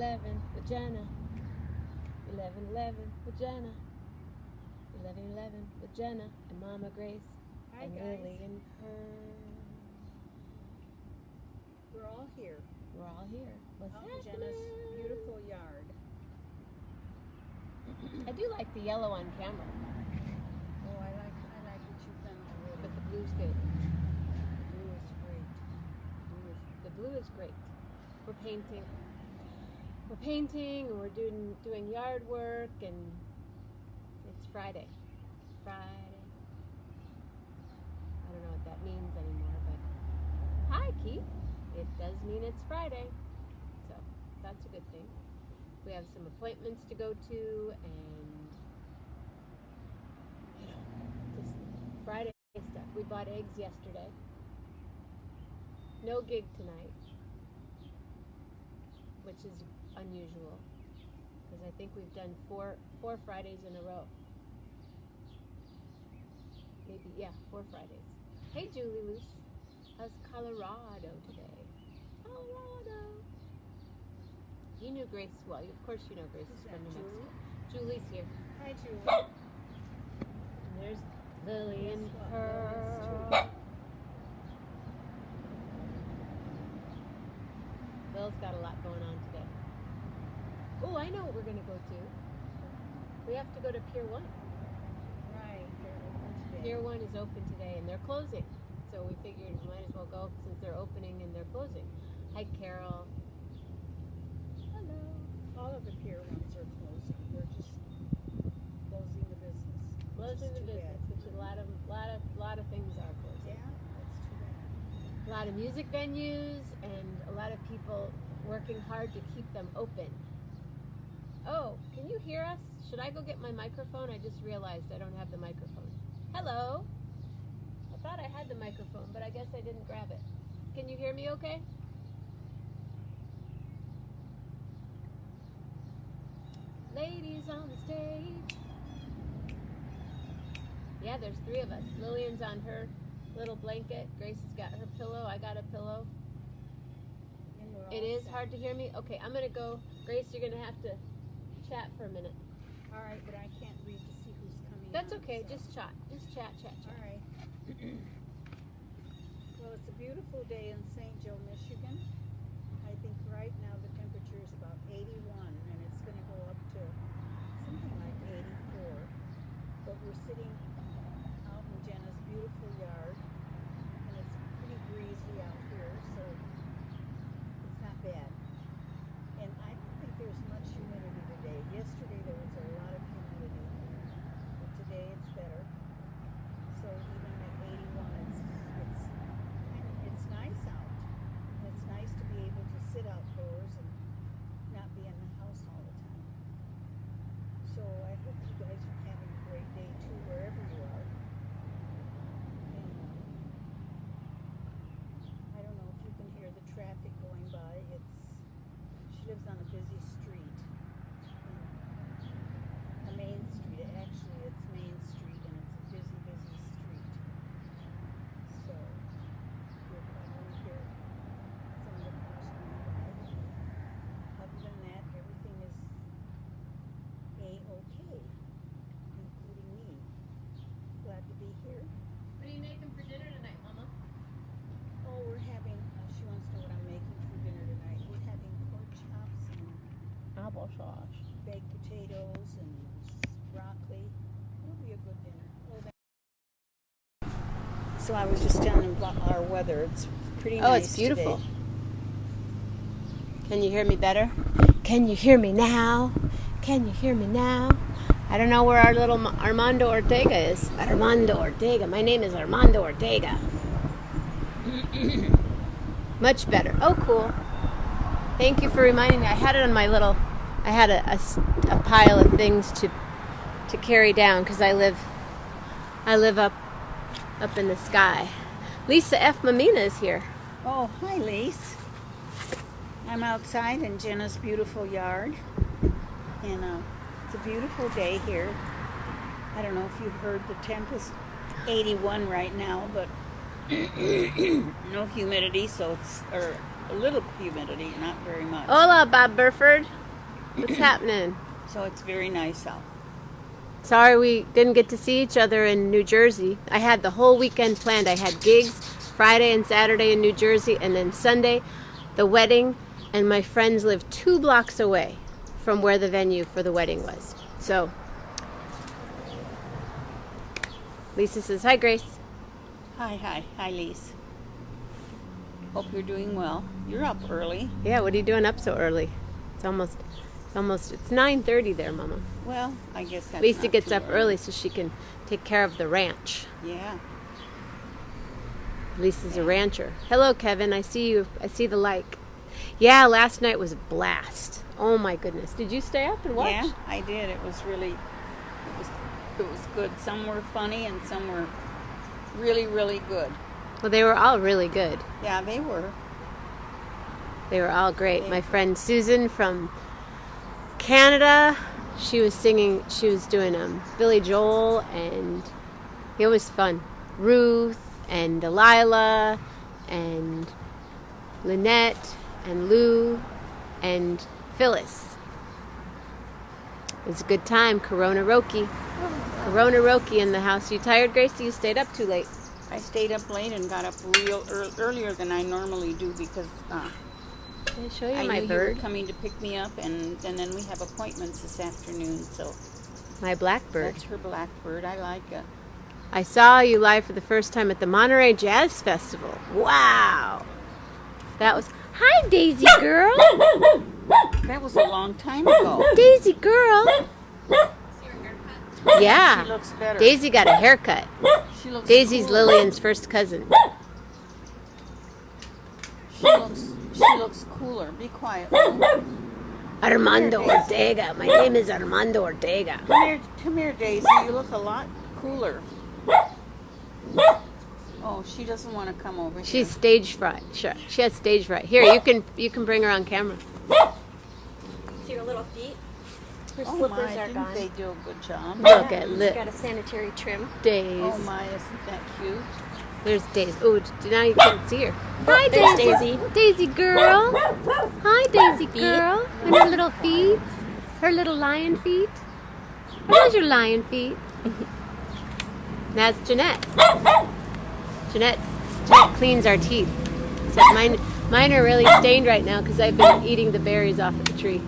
11 with Jenna. 11 with Jenna. 11 with Jenna and Mama Grace. Hi, and guys. Lily and her. We're all here. We're all here. What's Out in happening? Jenna's beautiful yard. I do like the yellow on camera, Oh, I like what you've done already. but the blue's good. Blue is great. The blue is great. We're painting. And we're doing yard work, and it's Friday. I don't know what that means anymore, but hi, Keith. It does mean it's Friday, so that's a good thing. We have some appointments to go to, and just Friday stuff. We bought eggs yesterday. No gig tonight, which is unusual because I think we've done four Fridays in a row. Maybe, yeah, 4 Fridays. Hey, Julie Luce. How's Colorado today? Colorado. You knew Grace well. Of course you know Grace is from New Mexico. Julie's here. Hi, Julie. And there's Lily and Guess what? her. Lily's Bill's got a lot going on today. Oh, I know what we're going to go to. We have to go to Pier 1. Right, they're open today. Pier 1 is open today, and they're closing. So we figured we might as well go since they're opening and they're closing. Hi, Carol. Hello. All of the pier ones are closing. They're just closing the business. Closing the Too business, bad. which a lot of things are closing. Yeah, that's too bad. A lot of music venues and a lot of people working hard to keep them open. Oh, can you hear us? Should I go get my microphone? I just realized I don't have the microphone. Hello. I thought I had the microphone, but I guess I didn't grab it. Can you hear me okay? Ladies on the stage. Yeah, there's 3 of us. Lillian's on her little blanket. Grace has got her pillow. I got a pillow. And we're all It is set. hard to hear me. Okay, I'm going to go. Grace, you're going to have to chat for a minute. All right, but I can't read to see who's coming. That's on, okay. so- Just chat. Just chat. All right. Well, it's a beautiful day in St. Joe, Michigan. I think right now the temperature is about 81, and it's going to go up to something like 84. But we're sitting out in Jenna's beautiful yard, and it's pretty breezy out here, so it's not bad. And I don't think there's much humidity today. Yesterday there was a lot of humidity, but today it's better. So even at 81, it's nice out. And it's nice to be able to sit outdoors and not be in the house all the time. So I hope you guys are having a great day too, wherever you are. And I don't know if you can hear the traffic going by. She lives on a busy street. A main street. Actually, it's Main Street, and it's a busy, busy street. So you'll probably hear some of the cars going by. Other than that, everything is A-okay, including me. Glad to be here. What are you making for dinner tonight, Mama? Oh, we're having, she wants to know what I'm making for dinner tonight. We're having pork chops and Applesauce. baked potatoes and broccoli. It'll be a good dinner. So I was just telling them about our weather. It's pretty nice. Oh, it's beautiful. Today. Can you hear me better? Can you hear me now? Can you hear me now? I don't know where our little Armando Ortega is. Armando Ortega. My name is Armando Ortega. Much better. Oh, cool. Thank you for reminding me. I had it on my little... I had a pile of things to carry down because I live up in the sky. Lisa F. Mammina is here. Oh, hi, Lise. I'm outside in Jenna's beautiful yard. And it's a beautiful day here. I don't know if you've heard the temp is 81 right now, but no humidity, so it's, or a little humidity, not very much. Hola, Bob Burford. What's happening? So it's very nice out. Sorry we didn't get to see each other in New Jersey. I had the whole weekend planned. I had gigs Friday and Saturday in New Jersey, and then Sunday, the wedding, and my friends live 2 blocks away from where the venue for the wedding was. So, Lisa says, hi, Grace. Hi, Lise. Hope you're doing well. You're up early. Yeah, what are you doing up so early? It's 9:30 there, Mama. Well, I guess that's Lisa not gets too up early so she can take care of the ranch. Yeah. Lisa's a rancher. Hello, Kevin. I see you. I see the like. Yeah, last night was a blast. Oh my goodness. Did you stay up and watch? Yeah, I did. It was good. Some were funny and some were really, really good. Well, they were all really good. Yeah, they were. They were all great. My friend Susan from Canada, she was singing, she was doing Billy Joel, and it was fun. Ruth and Delilah and Lynette and Lou and Phyllis. It was a good time. Corona Roki in the house. You tired, Gracie? You stayed up too late. I stayed up late and got up earlier than I normally do because Can I show you I my knew bird? you were coming to pick me up, and then we have appointments this afternoon. So My blackbird. that's her blackbird. I like it. I saw you live for the first time at the Monterey Jazz Festival. Wow. That was... Hi, Daisy girl. That was a long time ago. Daisy girl. Yeah. She looks better. Daisy got a haircut. She looks Daisy's cooler. Lillian's first cousin. She looks cooler. Be quiet. Armando Ortega. My name is Armando Ortega. Come here, Daisy. You look a lot cooler. Oh, she doesn't want to come over here. She's stage fright. Sure. She has stage fright. Here, you can bring her on camera. See her little feet? Her Oh slippers my, are didn't gone. they do a good job? Look at She's got a sanitary trim. Daisy. Oh my, isn't that cute? There's Daisy. Oh, now you can't see her. Hi, There's Daisy. Daisy. Daisy girl. Hi, Daisy girl. And her little feet. Her little lion feet. Are those your lion feet? That's Jeanette. Jeanette cleans our teeth. Except mine are really stained right now because I've been eating the berries off of the tree.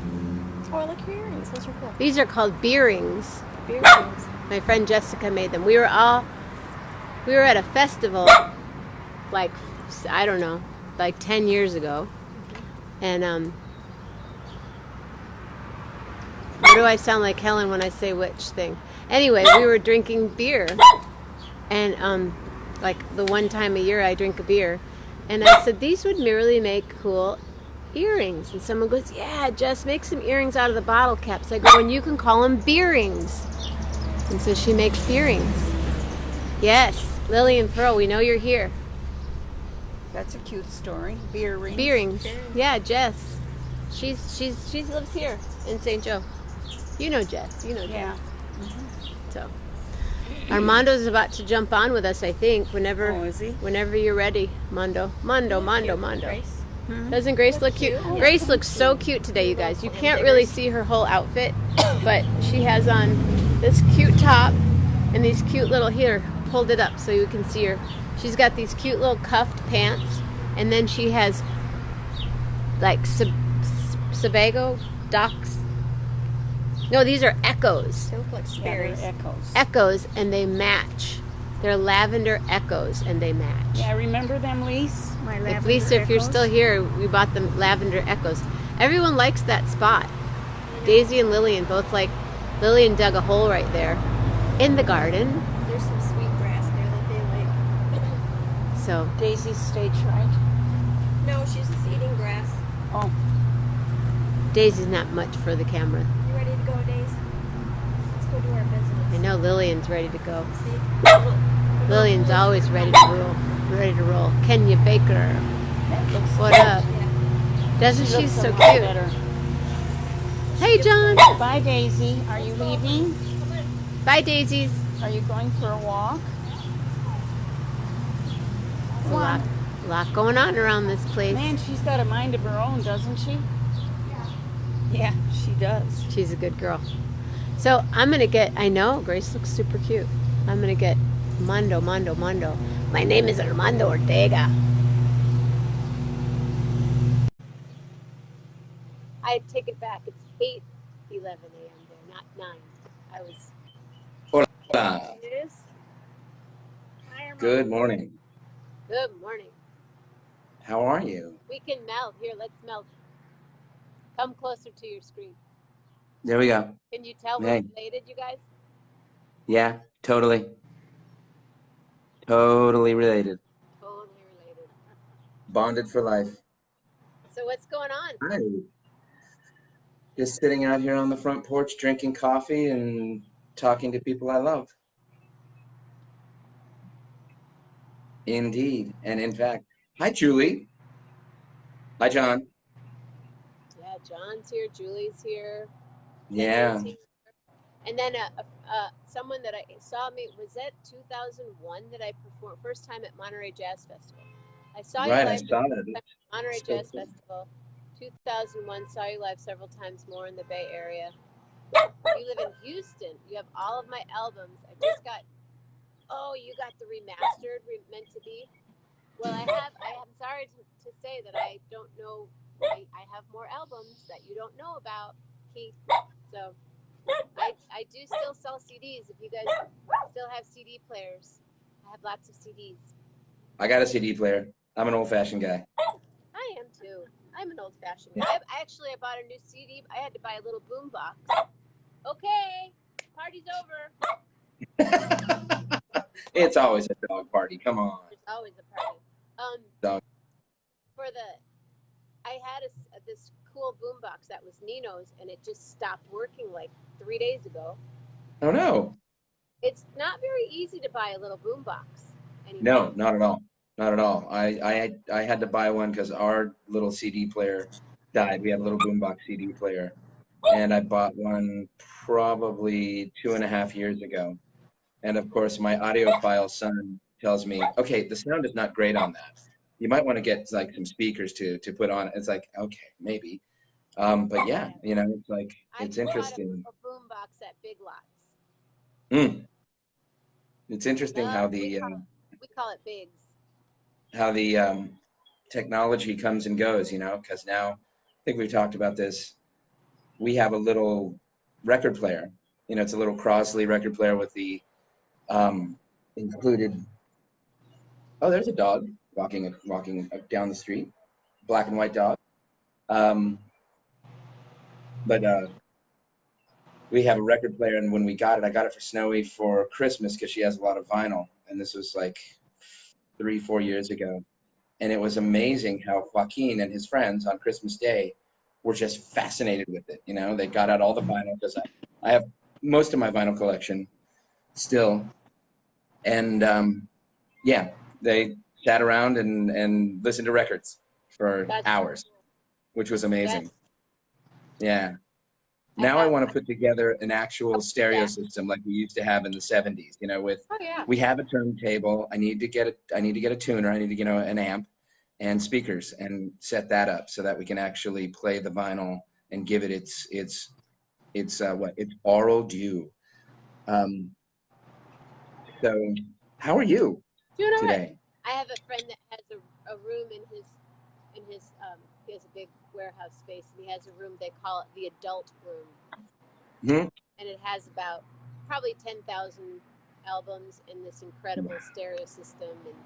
Oh, look at your earrings. Those are cool. These are called beerings. Beer earrings. My friend Jessica made them. We were at a festival, like, I don't know, like 10 years ago. And, what do I sound like Helen when I say which thing? Anyway, we were drinking beer. And, like, the one time a year I drink a beer. And I said, these would merely make cool earrings. And someone goes, yeah, Jess, make some earrings out of the bottle caps. I go, and you can call them beerings. And so she makes beerings. Yes, Lily and Pearl, we know you're here. That's a cute story. Beer rings. Beerings. Yeah, Jess. She lives here in St. Joe. You know Jess. You know Jess. Yeah. So Armando's about to jump on with us, I think, whenever Oh, is he? whenever you're ready, Mondo. Mondo. Grace. Doesn't Grace look cute? Grace looks so cute today, you guys. You can't really see her whole outfit, but she has on this cute top and these cute little, here, hold it up so you can see her. She's got these cute little cuffed pants, and then she has like Sebago docks. No, these are Echoes. They look like Yeah, they're Sperry's. echoes. Echoes, and they match. They're lavender Echoes, and they match. Yeah, remember them, Lise? My lavender Lisa, if you're echoes? still here, we bought them lavender Echoes. Everyone likes that spot. Daisy and Lillian both like. Lillian dug a hole right there in the garden. There's some sweet grass there that they like. So Daisy's stage right. No, she's just eating grass. Oh, Daisy's not much for the camera. You ready to go, Days? Let's go do our business. I know Lillian's ready to go. See? Lillian's always ready to roll. Ready to roll. Kenya Baker. that looks What good. up? Yeah. Doesn't she looks so a cute? lot better. Hey, John. Bye, Daisy. Are you leaving? Bye, Daisies. Are you going for a walk? It's a Come lot. on. A lot going on around this place. Man, she's got a mind of her own, doesn't she? Yeah, she does. She's a good girl. So I'm going to get, I know, Grace looks super cute. I'm going to get Mondo. My name is Armando Ortega. I take it back. It's 8:11 a.m. there, not 9. I was. Hola. It is. Hi, Armando. Good morning. Good morning. How are you? We can melt. Here, let's melt. Come closer to your screen. There we go. Can you tell Hey. we're related, you guys? Yeah, totally. Totally related. Totally related. Bonded for life. So what's going on? Hi. Just sitting out here on the front porch, drinking coffee and talking to people I love. Indeed. And in fact, hi, Julie. Hi, John. Yeah, John's here. Julie's here. Yeah. Henry's here. And then someone that I saw me, was that 2001 that I performed first time at Monterey Jazz Festival. I saw you Right, I live saw at that. Monterey So Jazz cool. Festival. 2001, saw you live several times more in the Bay Area. You live in Houston. You have all of my albums. I just got, oh, you got the remastered, meant to be. Well, I am sorry to say that I don't know, I have more albums that you don't know about, Keith. So I do still sell CDs. If you guys still have CD players, I have lots of CDs. I got a CD player. I'm an old-fashioned guy. I am too. I'm an old-fashioned guy. I bought a new CD. I had to buy a little boom box. Okay, party's over. It's always a dog party. Come on. There's always a party. Dog. I had this cool boom box that was Nino's, and it just stopped working like 3 days ago. Oh, no. It's not very easy to buy a little boom box anymore. No, not at all. Not at all. I had to buy one because our little CD player died. We had a little boombox CD player, and I bought one probably 2.5 years ago. And of course, my audiophile son tells me, "Okay, the sound is not great on that. You might want to get like some speakers to put on it." It's like, okay, maybe. But yeah, it's like it's interesting. I bought a boom box at Big Lots. It's interesting how we call it Bigs. How the technology comes and goes, because now I think we've talked about this. We have a little record player. It's a little Crosley record player with the included. Oh, there's a dog walking down the street, black and white dog. But we have a record player, and when we got it, I got it for Snowy for Christmas because she has a lot of vinyl, and this was like 3-4 years ago. And it was amazing how Joaquin and his friends on Christmas Day were just fascinated with it. They got out all the vinyl because I have most of my vinyl collection still. And yeah, they sat around and listened to records for hours, which was amazing. Yeah. Now I want to put together an actual stereo system like we used to have in the 70s, we have a turntable. I need to get a tuner. I need to get an amp and speakers and set that up so that we can actually play the vinyl and give it its oral due. So how are you today? I have a friend that has a room in his he has a big warehouse space, and he has a room, they call it the adult room. Mm-hmm. And it has about probably 10,000 albums in this incredible stereo system, and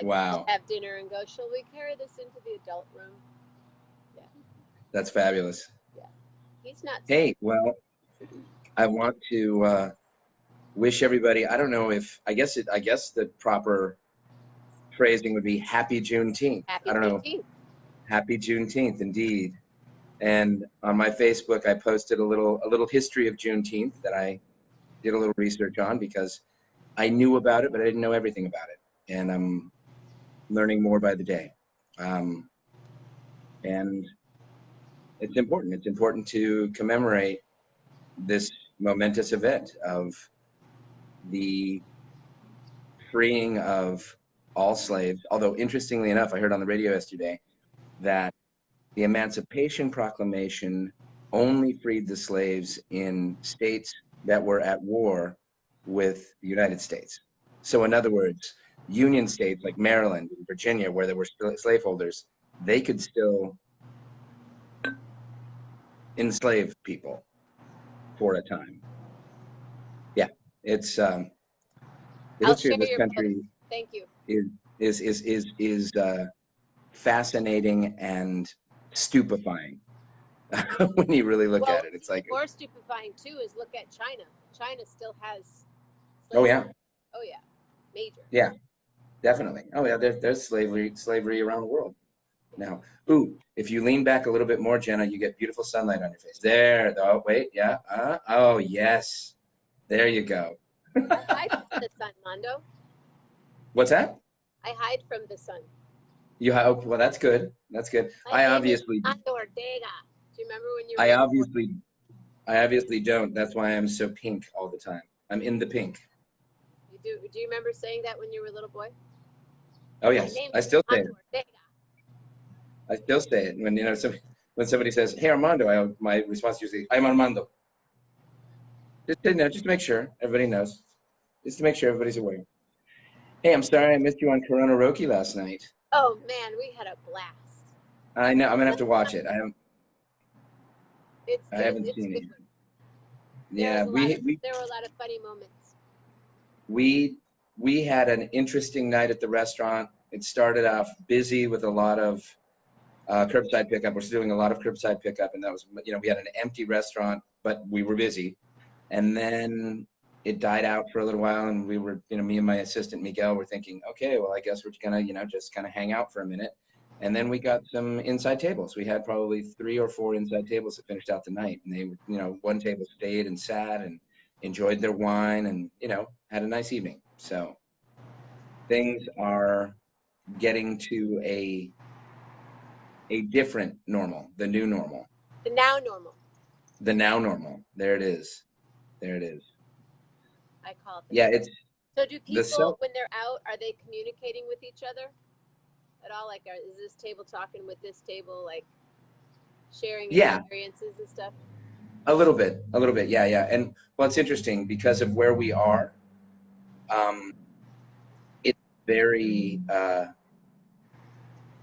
wow. Have dinner and go, shall we carry this into the adult room? Yeah. That's fabulous. Yeah. He's not. Hey, well, I want to wish everybody, I don't know if, I guess the proper phrasing would be Happy Juneteenth. I don't know. Happy Juneteenth, indeed. And on my Facebook, I posted a little history of Juneteenth that I did a little research on because I knew about it, but I didn't know everything about it. And I'm learning more by the day. And it's important. It's important to commemorate this momentous event of the freeing of all slaves. Although, interestingly enough, I heard on the radio yesterday that the Emancipation Proclamation only freed the slaves in states that were at war with the United States. So, in other words, Union states like Maryland and Virginia, where there were still slaveholders, they could still enslave people for a time. Yeah, it's the I'll history share of this your post. country Thank you. is fascinating and stupefying when you really look at it. It's like, more stupefying too is look at China. China still has oh slavery. yeah, Oh yeah, major. yeah, definitely. Oh yeah, there's slavery around the world now. Ooh, if you lean back a little bit more, Jenna, you get beautiful sunlight on your face. There. Oh wait, yeah. Oh yes, there you go. I hide from the sun, Mondo. What's that? I hide from the sun. You have, well, that's good. That's good. My name is Armando Ortega. Do you remember when you were? I obviously don't. That's why I'm so pink all the time. I'm in the pink. You do? Do you remember saying that when you were a little boy? Oh yes, I still say it. Ortega. I still say it when when somebody says, "Hey Armando," my response is usually, "I'm Armando." Just to make sure everybody knows. Just to make sure everybody's aware. Hey, I'm sorry I missed you on Corona Roki last night. Oh man, we had a blast. I know. I'm gonna have to watch it. I haven't It's seen it. good. Yeah, there were a lot of funny moments. We had an interesting night at the restaurant. It started off busy with a lot of curbside pickup. We're still doing a lot of curbside pickup, and that was, we had an empty restaurant, but we were busy. And then it died out for a little while, and we were, me and my assistant Miguel were thinking, okay, well, I guess we're gonna, just kind of hang out for a minute. And then we got some inside tables. We had probably 3 or 4 inside tables that finished out the night, and they were, one table stayed and sat and enjoyed their wine, and had a nice evening. So things are getting to a different normal, the new normal. The now normal. The now normal. There it is. There it is. I call it. Yeah, it's. So do people, when they're out, are they communicating with each other at all? Like, is this table talking with this table, like sharing experiences and stuff? A little bit. Yeah. And well, it's interesting because of where we are.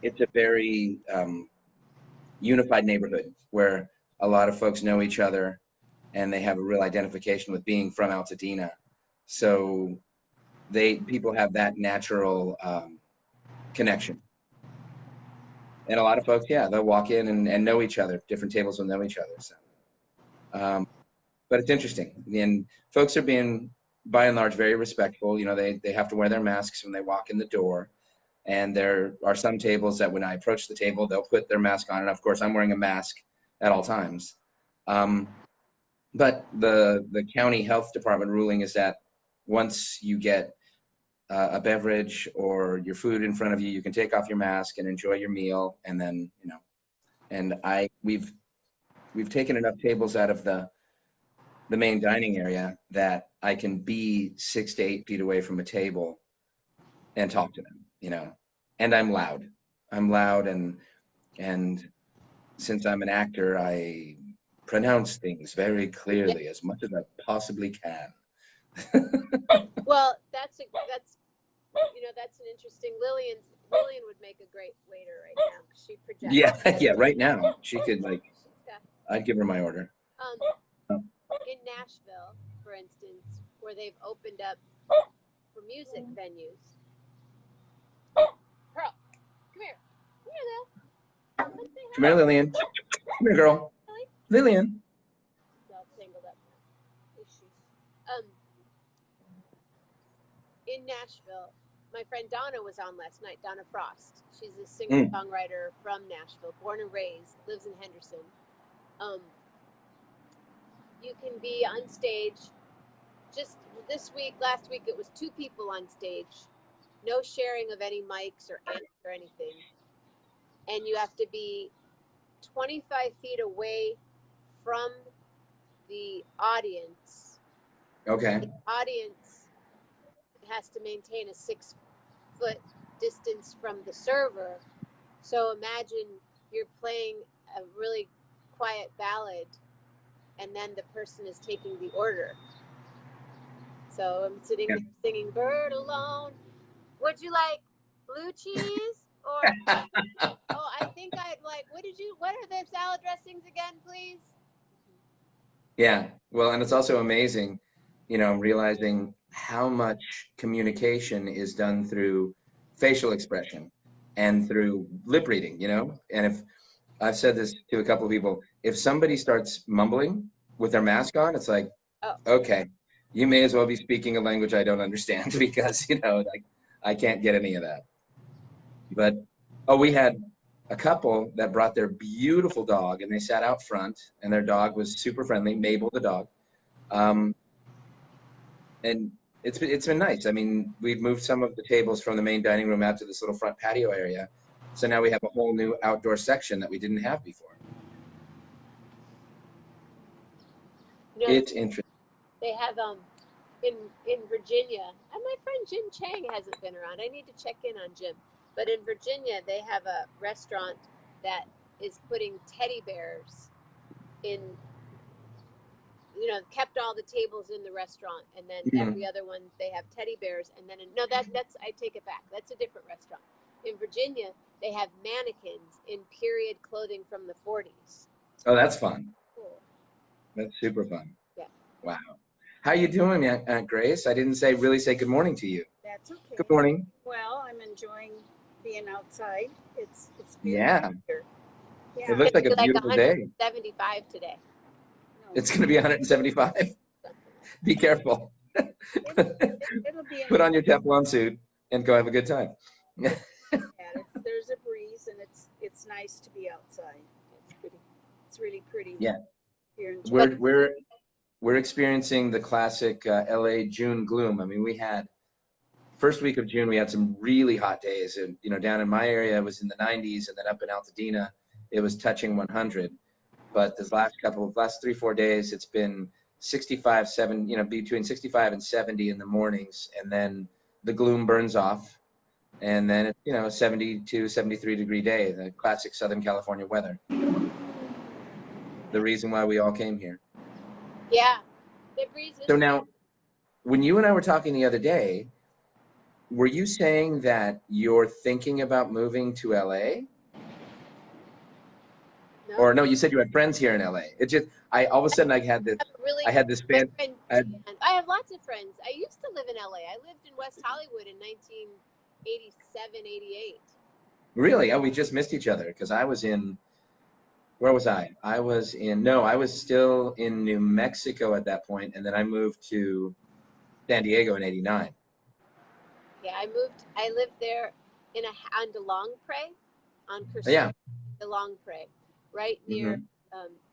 It's a very unified neighborhood where a lot of folks know each other and they have a real identification with being from Altadena. So people have that natural connection. And a lot of folks, they'll walk in and know each other. Different tables will know each other. So, but it's interesting. And folks are being, by and large, very respectful. They have to wear their masks when they walk in the door. And there are some tables that when I approach the table, they'll put their mask on. And of course, I'm wearing a mask at all times. But the county health department ruling is that once you get a beverage or your food in front of you, you can take off your mask and enjoy your meal. And then, and we've taken enough tables out of the main dining area that I can be 6 to 8 feet away from a table and talk to them, and I'm loud. And since I'm an actor, I pronounce things very clearly as much as I possibly can. Well, that's an interesting. Lillian would make a great waiter right now. She projects. Yeah. Right now, she could I'd give her my order. In Nashville, for instance, where they've opened up for music venues. Pearl, come here, Lil. Come here, Lillian. Come here, girl. Lillian. All tangled up now. Issues. In Nashville, my friend Donna was on last night. Donna Frost. She's a singer-songwriter from Nashville, born and raised, lives in Henderson. You can be on stage. Just last week, it was 2 people on stage. No sharing of any mics or amps or anything. And you have to be 25 feet away from the audience. Okay. The audience has to maintain a 6-foot distance from the server. So imagine you're playing a really quiet ballad and then the person is taking the order. So I'm sitting there singing Bird Alone. Would you like blue cheese? Or, oh, I think I'd like, what are the salad dressings again, please? Yeah. Well, and it's also amazing, realizing how much communication is done through facial expression and through lip reading, And if I've said this to a couple of people, if somebody starts mumbling with their mask on, it's like, okay, you may as well be speaking a language I don't understand because, like, I can't get any of that. But, we had a couple that brought their beautiful dog and they sat out front and their dog was super friendly, Mabel, the dog. And it's been nice. I mean, we've moved some of the tables from the main dining room out to this little front patio area. So now we have a whole new outdoor section that we didn't have before. It's interesting. They have in Virginia, and my friend Jim Chang hasn't been around. I need to check in on Jim. But in Virginia, they have a restaurant that is putting teddy bears in, kept all the tables in the restaurant, and then every other one they have teddy bears, and then that's I take it back. That's a different restaurant. In Virginia, they have mannequins in period clothing from the 40s. Oh, that's fun. Cool. That's super fun. Yeah. Wow. How you doing, Aunt Grace? I didn't really say good morning to you. That's okay. Good morning. Well, I'm enjoying being outside. It's beautiful here. Yeah. It looks like a beautiful day. 175 today. No. It's going to be 175. Be careful. It'll be Put on your Teflon suit and go have a good time. There's a breeze and it's nice to be outside. It's pretty. It's really pretty. Yeah. Here in We're experiencing the classic LA June gloom. I mean, we had first week of June, we had some really hot days, and down in my area it was in the 90s, and then up in Altadena it was touching 100. But this last 3-4 days, it's been 65, between 65 and 70 in the mornings, and then the gloom burns off, and then it's a 72, 73 degree day, the classic Southern California weather. The reason why we all came here. Yeah. The breeze is. So now, when you and I were talking the other day, were you saying that you're thinking about moving to LA? No. Or no, you said you had friends here in LA. It just, all of a sudden I had this fan. I have lots of friends. I used to live in LA. I lived in West Hollywood in 1987, 88. Really? Oh, we just missed each other because I was in, where was I? I was still in New Mexico at that point, and then I moved to San Diego in 89. Yeah, I lived there on DeLong Prairie, on Christian. Yeah. DeLong Prairie, right near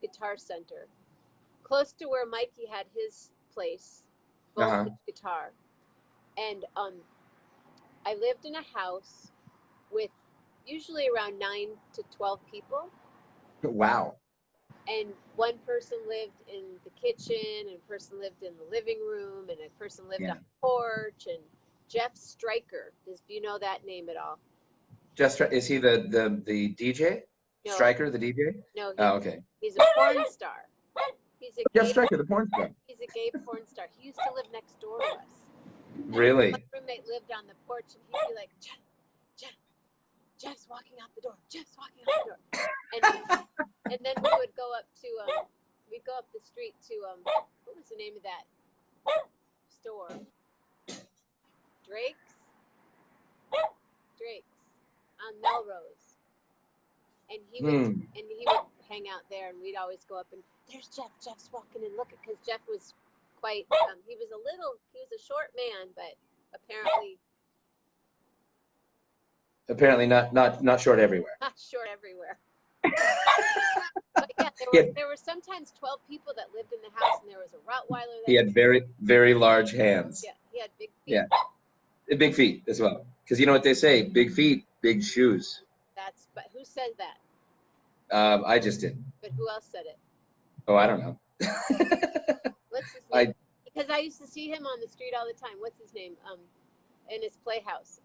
Guitar Center, close to where Mikey had his place, Voltage Guitar. And I lived in a house with usually around 9 to 12 people. Wow. And one person lived in the kitchen, and a person lived in the living room, and a person lived on the porch. And Jeff Stryker, do you know that name at all? Is he the DJ? No. Stryker, the DJ? No. Okay. He's a porn star. Jeff Stryker, the porn star. He's a gay porn star. He used to live next door to us. Really? My roommate lived on the porch, and he'd be like, Jeff's walking out the door. Jeff's walking out the door. And then we would go up to the street to what was the name of that store? Drake's on Melrose. And he would hang out there, and we'd always go up, and there's Jeff's walking in. Look, because Jeff was quite he was a short man, but apparently not short everywhere. Not short everywhere. But there were sometimes 12 people that lived in the house, and there was a Rottweiler. He had very, very large hands. Yeah, he had big feet. Yeah, big feet as well. Because you know what they say, big feet, big shoes. But who said that? I just did. But who else said it? Oh, I don't know. What's his name? Because I used to see him on the street all the time. What's his name? In his playhouse.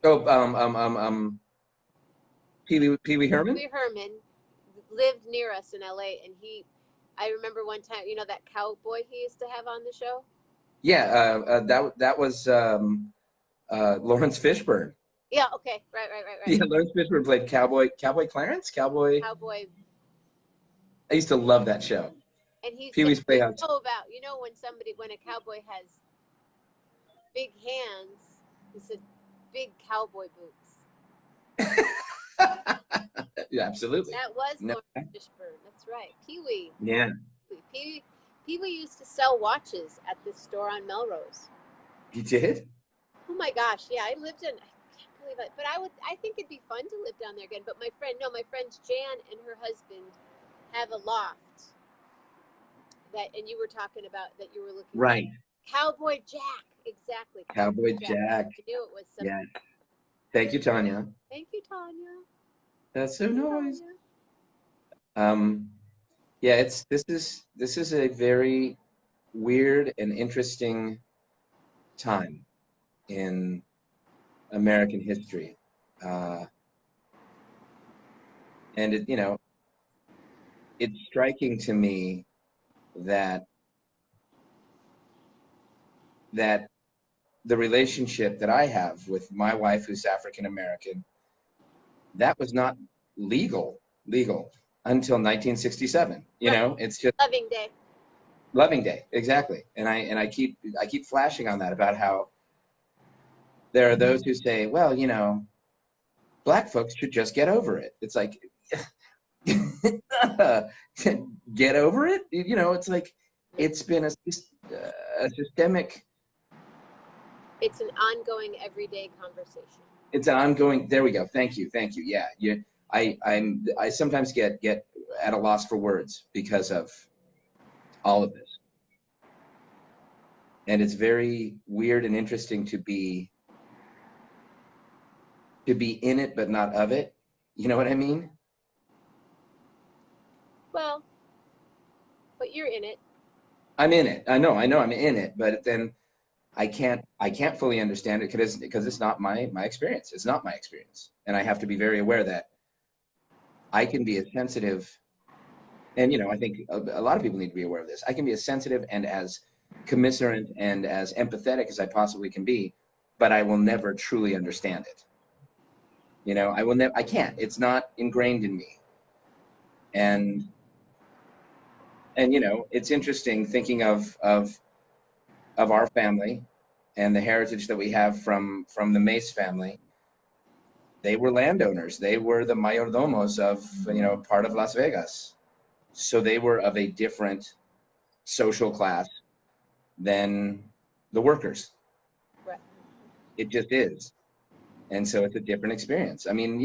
Oh, Pee Wee Herman. Pee Wee Herman lived near us in LA, and I remember one time, that cowboy he used to have on the show. Yeah, that was Lawrence Fishburne. Yeah. Okay. Right. Yeah, Lawrence Fishburne played Cowboy Clarence. Cowboy, I used to love that show. and he Pee said, Wee's Playhouse. when a cowboy has big hands, he said, big cowboy boots. Yeah, absolutely. That was No. Lawrence Fishburne. That's right. Pee Wee. Yeah. Pee Wee used to sell watches at this store on Melrose. You did? Oh my gosh, yeah, I can't believe it. But I think it'd be fun to live down there again. But my friends Jan and her husband have a loft and you were talking about that you were looking Right. at. Cowboy Jack, exactly. Cowboy Jack. I knew it was something. Yeah. Thank you, Tanya. Thank you, Tanya. That's so nice. Yeah, this is a very weird and interesting time in American history. And it's striking to me that the relationship that I have with my wife, who's African American, that was not legal until 1967. It's just Loving Day, exactly. And I keep flashing on that about how there are those who say, well, black folks should just get over it. It's like, get over it? It's like, it's been a systemic. It's an ongoing, everyday conversation. It's an ongoing. There we go. Thank you. Yeah. I sometimes get at a loss for words because of all of this, and it's very weird and interesting to be in it but not of it. You know what I mean? Well, but you're in it. I'm in it. I know I'm in it, but then I can't fully understand it because it's not my experience. It's not my experience, and I have to be very aware that I can be as sensitive, and I think a lot of people need to be aware of this. I can be as sensitive and as commiserate and as empathetic as I possibly can be, but I will never truly understand it. I will never. I can't. It's not ingrained in me, and it's interesting thinking of our family and the heritage that we have from the Mace family. They were landowners. They were the mayordomos of part of Las Vegas, so they were of a different social class than the workers. Right. It just is, and so it's a different experience. I mean,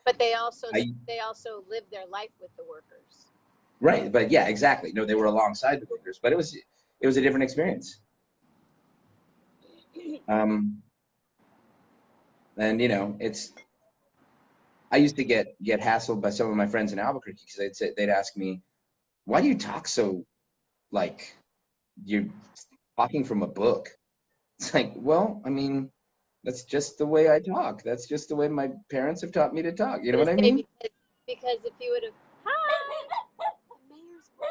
But they also lived their life with the workers. Right, but yeah, exactly. No, they were alongside the workers, but it was a different experience. And it's. I used to get hassled by some of my friends in Albuquerque because they'd ask me, "Why do you talk so like you're talking from a book?" It's like, well, I mean, that's just the way I talk. That's just the way my parents have taught me to talk. You know what I mean? Because if you would have, the mayor's wife.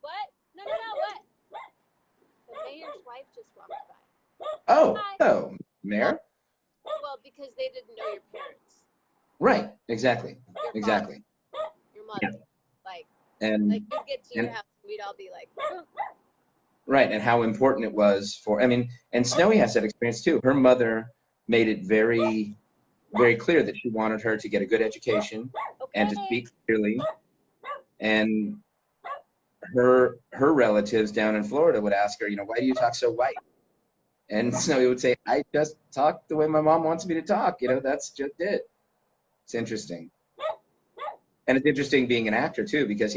What? No, what? The mayor's wife just walked by. Oh, mayor. Well, because they didn't know your parents. Right. Exactly. Your Exactly. Father, your mother. Yeah. And you'd get to your house, and we'd all be like. Right, and how important it was and Snowy has that experience too. Her mother made it very, very clear that she wanted her to get a good education and to speak clearly. And her relatives down in Florida would ask her, why do you talk so white? And Snowy would say, I just talk the way my mom wants me to talk. That's just it. It's interesting. And it's interesting being an actor too, because,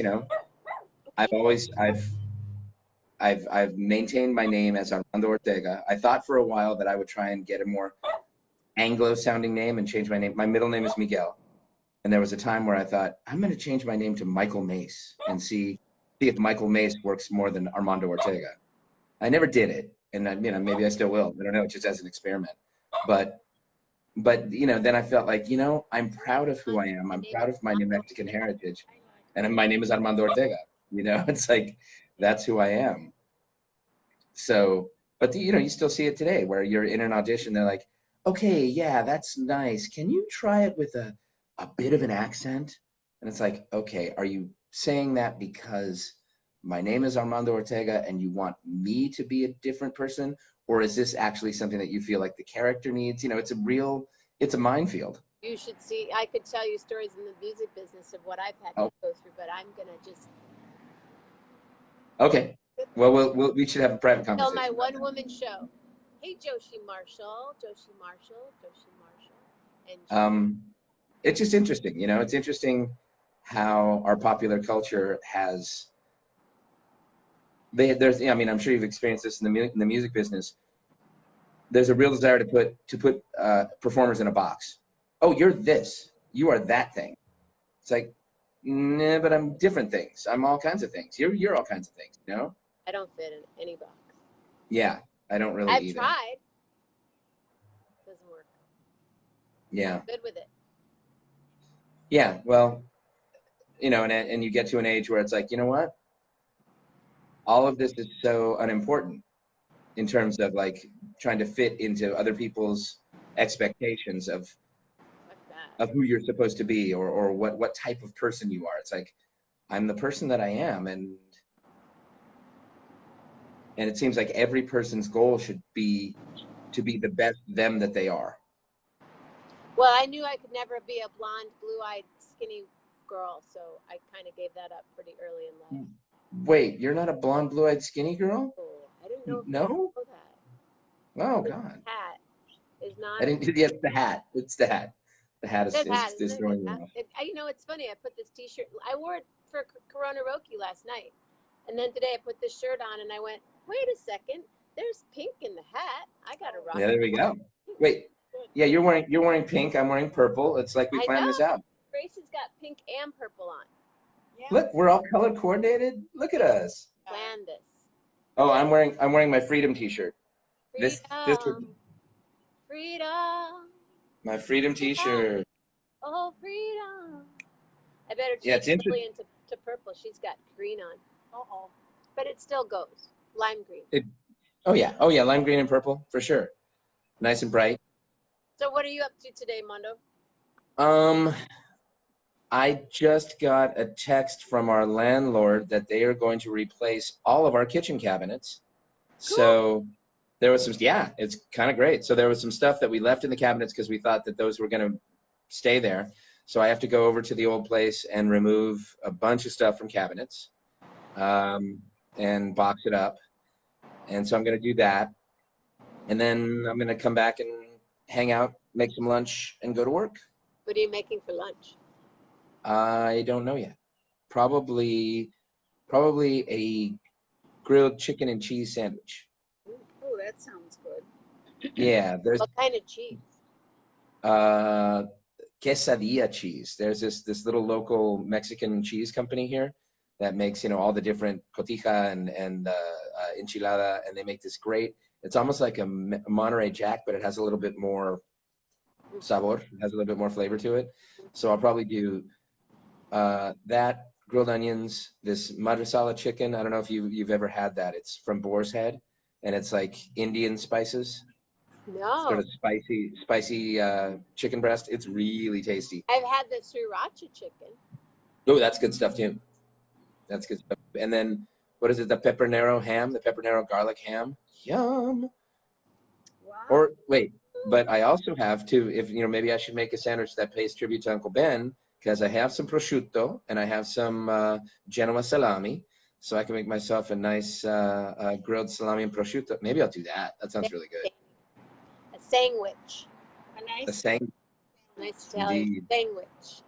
I've maintained my name as Armando Ortega. I thought for a while that I would try and get a more Anglo-sounding name and change my name. My middle name is Miguel. And there was a time where I thought, I'm going to change my name to Michael Mace and see if Michael Mace works more than Armando Ortega. I never did it. And, maybe I still will. I don't know, just as an experiment. But but then I felt like, I'm proud of who I am. I'm proud of my New Mexican heritage, and my name is Armando Ortega. It's like that's who I am. So, but you still see it today where you're in an audition. They're like, okay, yeah, that's nice. Can you try it with a bit of an accent? And it's like, okay, are you saying that because my name is Armando Ortega and you want me to be a different person? Or is this actually something that you feel like the character needs? It's a minefield. You should see. I could tell you stories in the music business of what I've had to Oh, go through, but I'm gonna just okay. Well, we should have a private tell conversation. my one-woman show. Hey, Joshi Marshall, and It's just interesting, it's interesting how our popular culture has I'm sure you've experienced this in the music business. There's a real desire to put performers in a box. Oh, you're this, you are that thing. It's like, nah, but I'm different things. I'm all kinds of things. You're all kinds of things, I don't fit in any box. Yeah, I don't really I've either. tried. Doesn't work. Yeah. I'm good with it. Yeah, well, and you get to an age where it's like, you know what? All of this is so unimportant in terms of like trying to fit into other people's expectations of who you're supposed to be or what type of person you are. It's like, I'm the person that I am, and it seems like every person's goal should be to be the best them that they are. Well, I knew I could never be a blonde, blue-eyed, skinny girl, so I kind of gave that up pretty early in life. Wait, you're not a blonde, blue-eyed, skinny girl? Oh, I didn't know. No? Know that. Oh, God. Hat is not. I didn't. Yeah, it's the hat. It's the hat. The hat is throwing me off. It's funny. I put this T-shirt. I wore it for Corona Roki last night, and then today I put this shirt on, and I went, "Wait a second. There's pink in the hat. I gotta rock." Yeah, there we go. Wait. Yeah, you're wearing pink. I'm wearing purple. It's like we planned this out. Grace has got pink and purple on. Yeah. Look, we're all color coordinated. Look at us. Planned this. Oh, I'm wearing my Freedom T-shirt. Freedom. My Freedom T-shirt. Oh, freedom. I better Yeah, change Lillian to purple. She's got green on. Uh-oh. But it still goes. Lime green. Oh yeah, lime green and purple for sure. Nice and bright. So what are you up to today, Mondo? I just got a text from our landlord that they are going to replace all of our kitchen cabinets. Cool. So there was it's kind of great. So there was some stuff that we left in the cabinets because we thought that those were going to stay there. So I have to go over to the old place and remove a bunch of stuff from cabinets and box it up. And so I'm going to do that. And then I'm going to come back and hang out, make some lunch, and go to work. What are you making for lunch? I don't know yet. Probably a grilled chicken and cheese sandwich. Oh, that sounds good. Yeah, what kind of cheese? Quesadilla cheese. There's this little local Mexican cheese company here that makes all the different cotija and enchilada, and they make this great. It's almost like a Monterey Jack, but it has a little bit more sabor. It has a little bit more flavor to it. So I'll probably do that, grilled onions, this madresala chicken. I don't know if you've ever had that. It's from Boar's Head, and it's like Indian spices. No. Sort of spicy chicken breast. It's really tasty. I've had the sriracha chicken. Oh, that's good stuff too. That's good stuff. And then, what is it? The pepperoni ham, the pepperoni garlic ham. Yum. Wow. Or wait, but I also have to, if maybe I should make a sandwich that pays tribute to Uncle Ben, because I have some prosciutto and I have some Genoa salami, so I can make myself a nice grilled salami and prosciutto. Maybe I'll do that. That sounds really good. A sandwich. Nice Italian sandwich.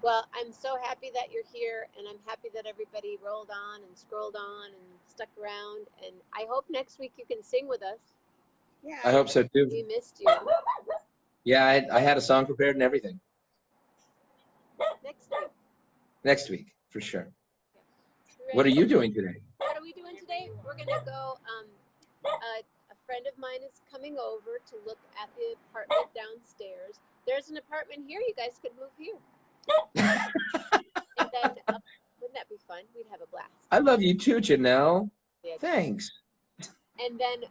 Well, I'm so happy that you're here, and I'm happy that everybody rolled on and scrolled on and stuck around. And I hope next week you can sing with us. Yeah. I hope so too. We missed you. Yeah, I had a song prepared and everything. Next week, for sure. What are you doing today? What are we doing today? We're gonna go. A friend of mine is coming over to look at the apartment downstairs. There's an apartment here. You guys could move here. And then, wouldn't that be fun? We'd have a blast. I love you too, Janelle. Yeah. Thanks. And then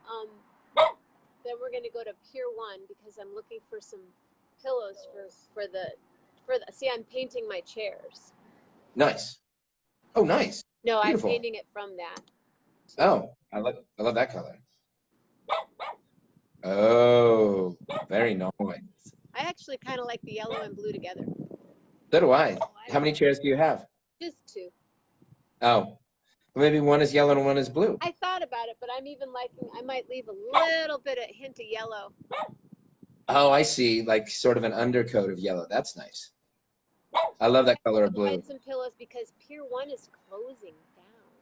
we're gonna go to Pier 1 because I'm looking for some pillows for the. See, I'm painting my chairs. Nice. Oh, nice. No, Beautiful. I'm painting it from that. Oh, I love that color. Oh, very nice. I actually kind of like the yellow and blue together. So do I. How many chairs do you have? Just two. Oh, maybe one is yellow and one is blue. I thought about it, but I'm even liking. I might leave a little bit of hint of yellow. Oh, I see. Like sort of an undercoat of yellow. That's nice. I love that color of blue. Find some pillows because Pier 1 is closing down.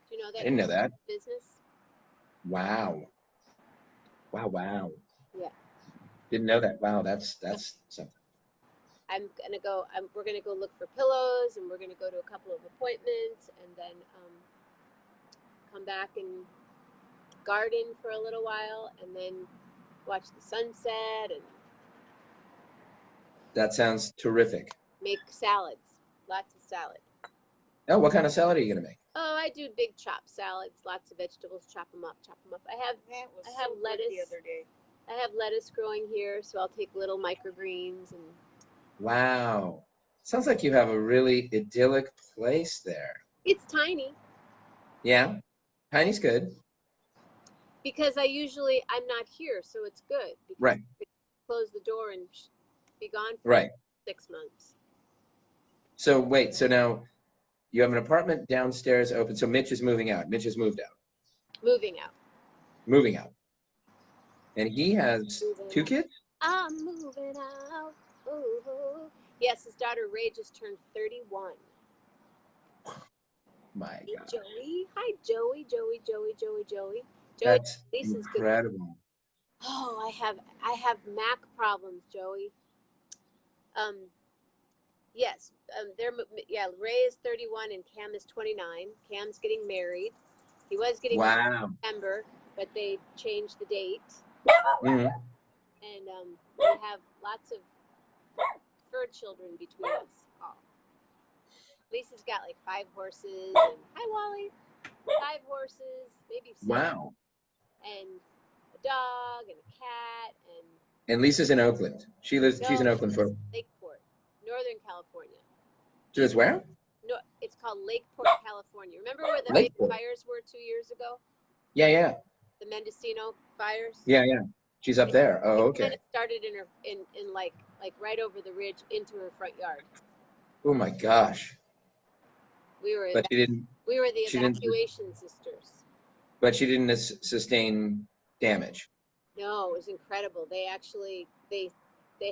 Do you know that? I didn't know that. Business. Wow. Wow. Yeah. Didn't know that. Wow, that's something. We're gonna go look for pillows, and we're gonna go to a couple of appointments, and then come back and garden for a little while, and then watch the sunset and That sounds terrific. make salads. Lots of salad. Oh, what kind of salad are you gonna make? Oh, I do big chop salads. Lots of vegetables. Chop them up. I have lettuce. The other day. I have lettuce growing here, so I'll take little microgreens and. Wow. Sounds like you have a really idyllic place there. It's tiny. Yeah. Tiny's good. Because I'm not here, so it's good. Because Right. I close the door and be gone for Right. 6 months. So wait, so now you have an apartment downstairs open. So Mitch is moving out. Mitch has moved out. Moving out. Moving out. And he has two kids? I'm moving out. Ooh. Yes, his daughter Ray just turned 31. My Hey, God. Joey. Hi, Joey. Joey. That's Lisa's incredible. good. Oh, I have Mac problems, Joey. Yes. Ray is 31 and Cam is 29. Cam's getting married. He was getting married in September, but they changed the date. Mhm. And we have lots of fur children between us all. Lisa's got like 5 horses. And, hi, Wally. 5 horses, maybe 6. Wow. And a dog and a cat and. And Lisa's in Oakland. She's in Oakland for. Lakeport, Northern California. She lives where? No, it's called Lakeport, California. Remember where the big fires were 2 years ago? Yeah. The Mendocino fires. Yeah. She's up there. Oh, okay. And it started in like right over the ridge into her front yard. Oh my gosh. But she didn't. We were the evacuation sisters. But she didn't sustain damage. No, it was incredible. They actually they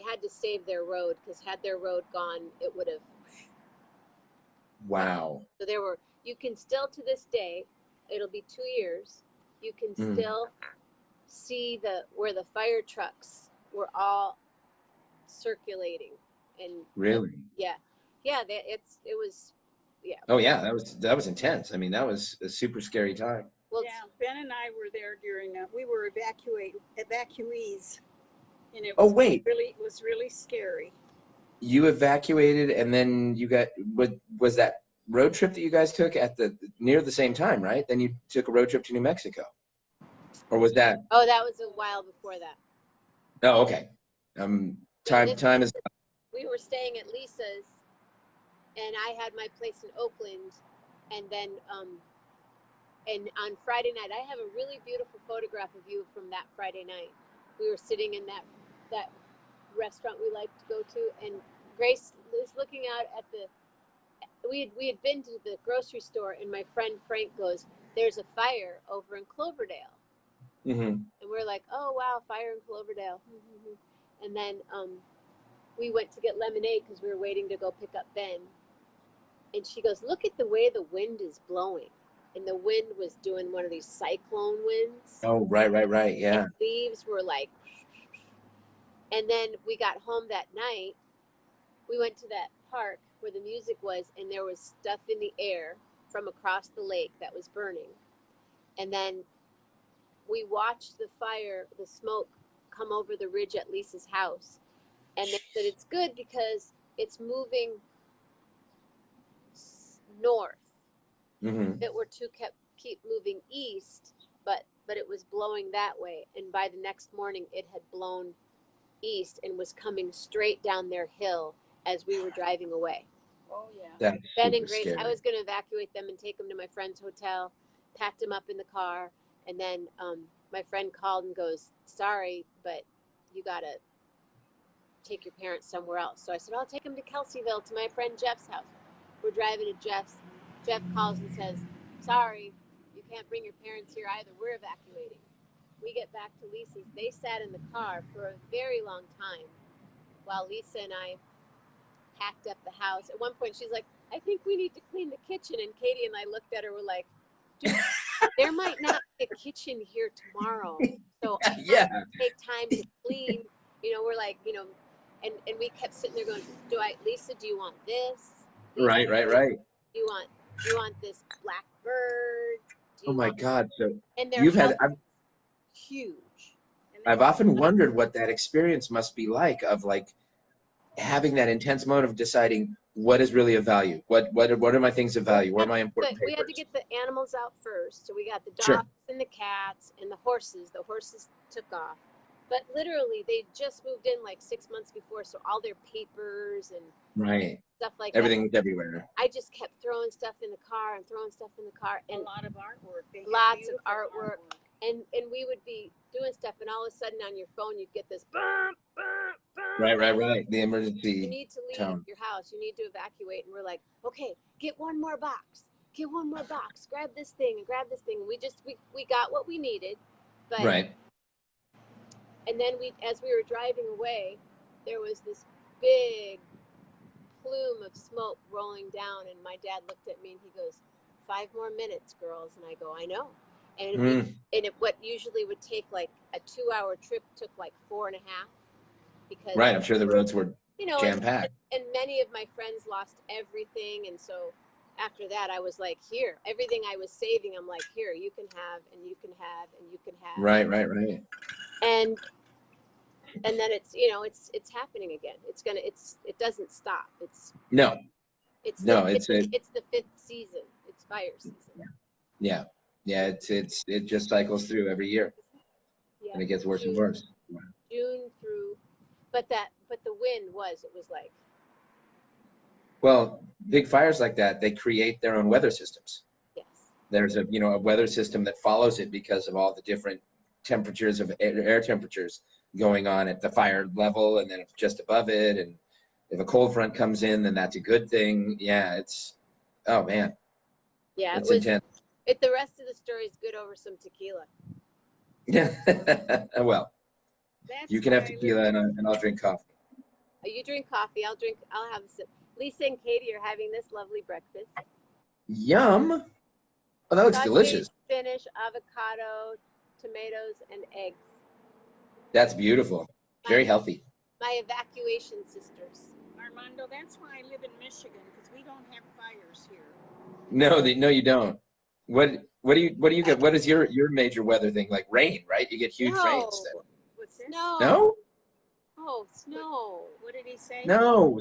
had to save their road because had their road gone, it would have. Wow. So you can still to this day, it'll be 2 years. You can still see where the fire trucks were all circulating and. Really? Yeah. It was. Yeah. Oh yeah, that was intense. I mean, that was a super scary time. Well, yeah, Ben and I were there during. We were evacuees, and it was was really scary. You evacuated, and then you got was that road trip that you guys took at near the same time, right? Then you took a road trip to New Mexico, or was that? Oh, that was a while before that. Oh, okay. Time is. We were staying at Lisa's, and I had my place in Oakland, and then and on Friday night, I have a really beautiful photograph of you from that Friday night. We were sitting in that restaurant we like to go to, and Grace was looking out at we had been to the grocery store, and my friend Frank goes, "There's a fire over in Cloverdale." Mm-hmm. And we're like, "Oh wow, fire in Cloverdale." And then we went to get lemonade because we were waiting to go pick up Ben. And she goes, "Look at the way the wind is blowing." And the wind was doing one of these cyclone winds. Oh, right, yeah. And leaves were like. And then we got home that night. We went to that park where the music was, and there was stuff in the air from across the lake that was burning. And then we watched the fire, the smoke come over the ridge at Lisa's house. And they said it's good because it's moving north. Mm-hmm. It were to keep moving east, but it was blowing that way. And by the next morning, it had blown east and was coming straight down their hill as we were driving away. Oh yeah. That's Ben super and Grace, scary. I was going to evacuate them and take them to my friend's hotel, packed them up in the car, and then my friend called and goes, sorry, but you got to take your parents somewhere else. So I said, I'll take them to Kelseyville to my friend Jeff's house. We're driving to Jeff's. Jeff calls and says, sorry, you can't bring your parents here either. We're evacuating. We get back to Lisa's. They sat in the car for a very long time while Lisa and I packed up the house. At one point, she's like, I think we need to clean the kitchen. And Katie and I looked at her, we're like, dude, there might not be a kitchen here tomorrow. So I Yeah. take time to clean. We're like, and we kept sitting there going, Lisa, do you want this? Lisa, Right. Do you want this black bird? Oh my God. So and their you've house had, is huge. I've often wondered what that experience must be like of like having that intense moment of deciding what is really of value. What are my things of value? What are my important We had to papers? get the animals out first. So we got the dogs Sure. and the cats and the horses. The horses took off. But literally, they just moved in like 6 months before. So all their papers and Right. stuff like Everything that. was everywhere. I just kept throwing stuff in the car and throwing stuff in the car. And a lot of artwork. They have lots of beautiful artwork. And we would be doing stuff, and all of a sudden on your phone, you'd get this bum, bum, bum. Right. The emergency You need to leave tone. your house. You need to evacuate. And we're like, okay, get one more box. Get one more box. Grab this thing and grab this thing. We got what we needed. But, Right. And then as we were driving away, there was this big plume of smoke rolling down. And my dad looked at me and he goes, 5 more minutes, girls. And I go, I know. And what usually would take like a 2-hour trip took like 4.5. Because Right. I'm sure the roads were jam packed. And many of my friends lost everything. And so after that, I was like, here, everything I was saving, I'm like, here, you can have, and you can have, and you can have. Right. And then it's happening again. It doesn't stop. It's the 5th season. It's fire season. Yeah. It just cycles through every year. Yeah. And it gets worse and worse. June through, but the wind was like. Well, big fires like that, they create their own weather systems. Yes. There's a weather system that follows it because of all the different temperatures of air temperatures going on at the fire level and then just above it. And if a cold front comes in, then that's a good thing. Yeah, oh man. Yeah, it's intense. The rest of the story is good over some tequila. Yeah. Well, That's you can have tequila and I'll drink coffee. You drink coffee. I'll have a sip. Lisa and Katie are having this lovely breakfast. Yum. Oh, that looks Sausage, delicious. spinach, avocado, tomatoes, and eggs. That's beautiful. Very healthy. My evacuation sisters. Armando, that's why I live in Michigan, because we don't have fires here. No, you don't. What do you get? What is your major weather thing? Like rain, right? You get huge rains. What's this? Snow. No? Oh, snow. What did he say? No,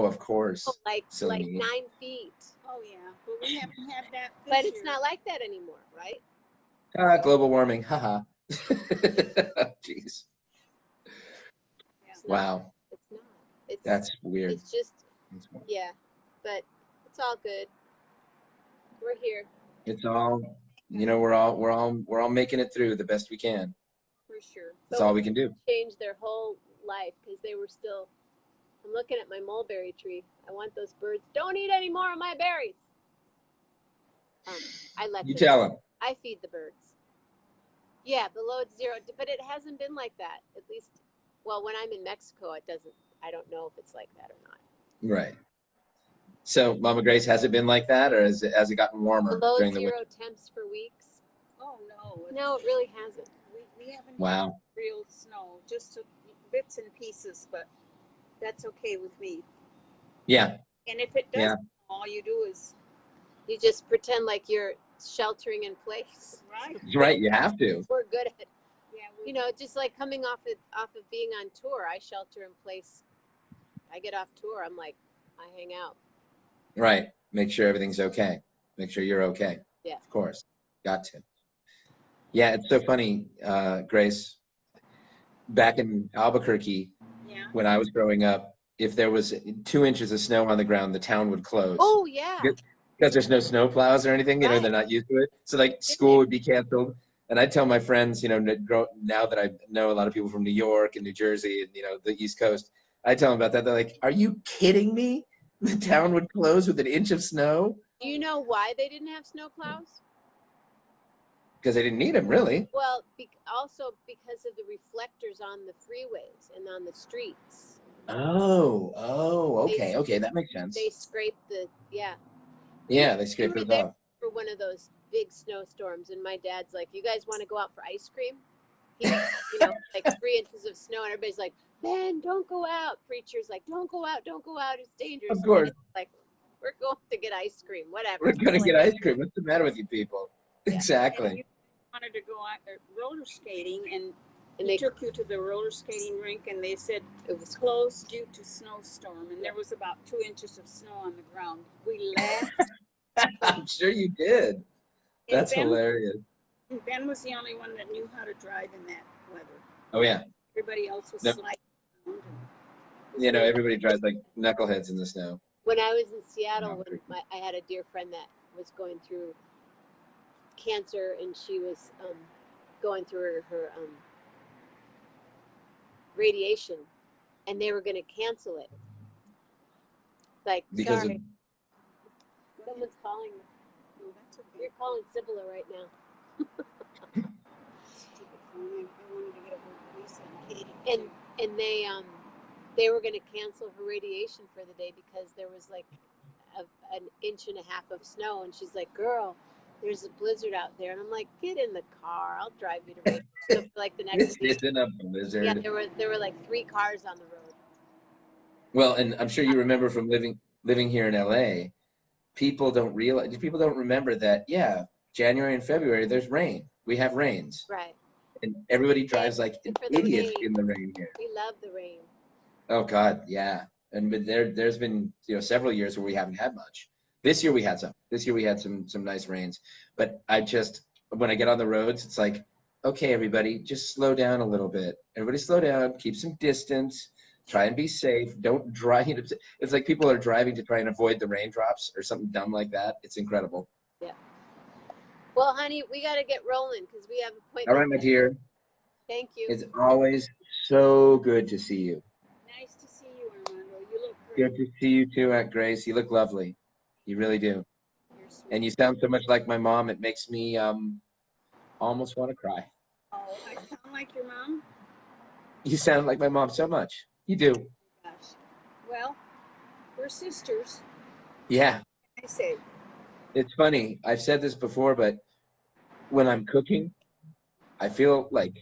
of course. Oh, like Silly me. 9 feet. Oh yeah, but we haven't had that this But it's year. not like that anymore, right? Global warming. Haha. Jeez. It's not. Wow. It's not. That's weird. It's just, yeah. But it's all good. We're here. It's all, we're all making it through the best we can. For sure. That's all we can do. Changed their whole life because they were still. I'm looking at my mulberry tree. I want those birds. Don't eat any more of my berries. I let You them. tell them. I feed the birds. Yeah, below it's 0, but it hasn't been like that. At least, well, when I'm in Mexico, it doesn't. I don't know if it's like that or not. Right. So, Mama Grace, has it been like that, or has it gotten warmer Below during the 0 winter? temps for weeks. Oh no. No, it really hasn't. We haven't Wow. had real snow, just bits and pieces, but that's okay with me. Yeah. And if it does, all you do is You just pretend like you're sheltering in place. Right. Right, you have to. We're good at, Yeah. you know, just like coming off of being on tour. I shelter in place. I get off tour. I'm like, I hang out. Right. Make sure everything's okay. Make sure you're okay. Yeah. Of course. Got to. Yeah, it's so funny, Grace. Back in Albuquerque, Yeah. when I was growing up, if there was 2 inches of snow on the ground, the town would close. Oh yeah. Because there's no snow plows or anything, you know, Right. they're not used to it. So like school would be canceled. And I tell my friends, you know, now that I know a lot of people from New York and New Jersey and, you know, the East Coast, I tell them about that. They're like, are you kidding me? The town would close with an inch of snow? Do you know why they didn't have snow plows? Because they didn't need them, really. Well, also because of the reflectors on the freeways and on the streets. Okay, that makes sense. They scraped Yeah, they We scraped were those there off. for one of those big snowstorms, and my dad's like, "You guys want to go out for ice cream?" He, you know, like 3 inches of snow, and everybody's like, "Man, don't go out." Preacher's like, "Don't go out, don't go out. It's dangerous." Of course. And it's like, we're going to get ice cream, whatever. We're going to get ice cream. What's the matter with you people? Yeah. And Exactly. you wanted to go out roller skating, and And they they took you to the roller skating rink, and they said it was closed due to snowstorm, and there was about 2 inches of snow on the ground. We laughed. I'm sure you did. That's Ben, hilarious. Ben was the only one that knew how to drive in that weather. Oh, yeah. Everybody else was Nope. sliding around. You know, everybody drives like knuckleheads in the snow. when I was in Seattle, No, when I had a dear friend that was going through cancer, and she was going through her radiation, and they were going to cancel it. Like, Because sorry, Go ahead. someone's calling. No, that's okay. You're calling Sibylla right now. Stupid phone. I wanted to get a hold of Lisa and Katie. And and they were going to cancel her radiation for the day because there was like an inch and a half of snow, and she's like, "Girl, there's a blizzard out there," and I'm like, "Get in the car, I'll drive you to radio." So for like the next week, it's in a blizzard. yeah, there were like 3 cars on the road. Well, and I'm sure you remember from living here in LA, people don't remember that, yeah, January and February, there's rain. We have rains. Right. And everybody drives like an For the idiot rain. in the rain here. We love the rain. Oh God, yeah. And but there's been, you know, several years where we haven't had much. This year we had some. This year we had some nice rains. But when I get on the roads, it's like, okay, everybody, just slow down a little bit. Everybody slow down, keep some distance, try and be safe. Don't drive. It's like people are driving to try and avoid the raindrops or something dumb like that. It's incredible. Yeah. Well, honey, we got to get rolling because we have appointments. All right, my dear. Thank you. It's always so good to see you. Nice to see you, Armando. You look great. Good to see you too, Aunt Grace. You look lovely. You really do. You're sweet. And you sound so much like my mom. It makes me almost want to cry. Oh, I sound like your mom? You sound like my mom so much. You do. Gosh. Well, we're sisters. Yeah. I say, It's funny. I've said this before, but when I'm cooking, I feel like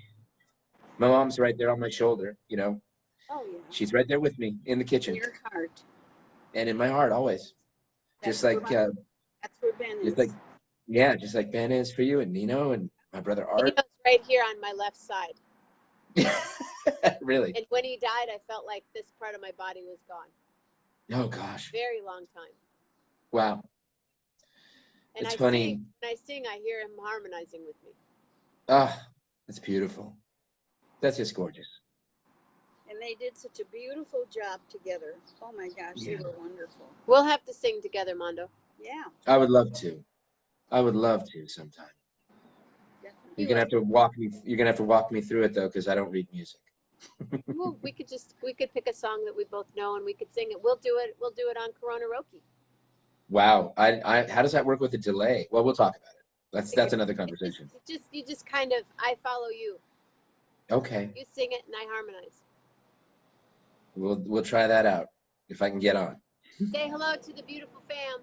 my mom's right there on my shoulder, you know. oh yeah. She's right there with me in the In kitchen your heart. and in my heart always. That's Just like that's where Ben is. just like yeah, just like Ben is for you and Nino and my brother Art. Nino's right here on my left side. Really? And when he died, I felt like this part of my body was gone. Oh gosh. Very long time. Wow. And It's I funny. sing. When I sing, I hear him harmonizing with me. Ah, it's beautiful. That's just gorgeous. And they did such a beautiful job together. Oh my gosh, Yeah. they were wonderful. We'll have to sing together, Mondo. Yeah, I would love to. I would love to sometime. definitely. You're gonna have to walk me. You're gonna have to walk me through it though, because I don't read music. Well, we could pick a song that we both know and we could sing it. We'll do it on Coronaroki. Wow. How does that work with the delay? Well, we'll talk about it. That's another conversation. You just kind of, I follow you. Okay. You sing it and I harmonize. We'll try that out if I can get on. Say hello to the beautiful fam.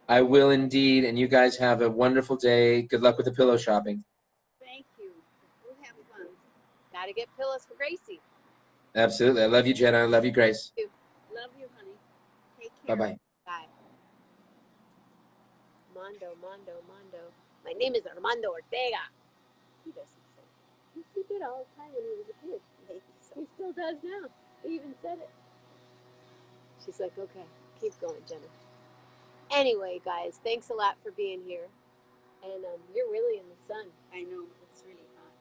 I will indeed, and you guys have a wonderful day. Good luck with the pillow shopping. Thank you. We'll have fun. Gotta get pillows for Gracie. Absolutely. I love you, Jenna. I love you, Grace. Love you, honey. Take care. Bye-bye. Bye. Mondo. My name is Armando Ortega. He doesn't say it. Yes, he did all the time when he was a kid. Maybe so. He still does now. He even said it. She's like, okay, keep going, Jenna. Anyway, guys, thanks a lot for being here. And you're really in the sun. I know, it's really hot.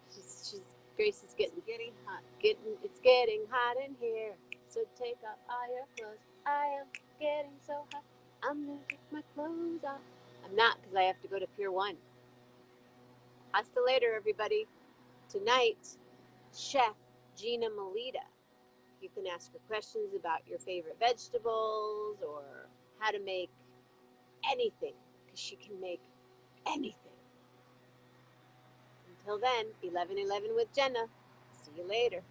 Grace is getting It's getting hot. It's getting hot in here. So take off all your clothes. I am getting so hot. I'm gonna take my clothes off. I'm not, because I have to go to Pier 1. Hasta later, everybody. Tonight, Chef Jenna Mammina. You can ask her questions about your favorite vegetables or how to make anything, because she can make anything. Until then, 11:11 with Jenna. See you later.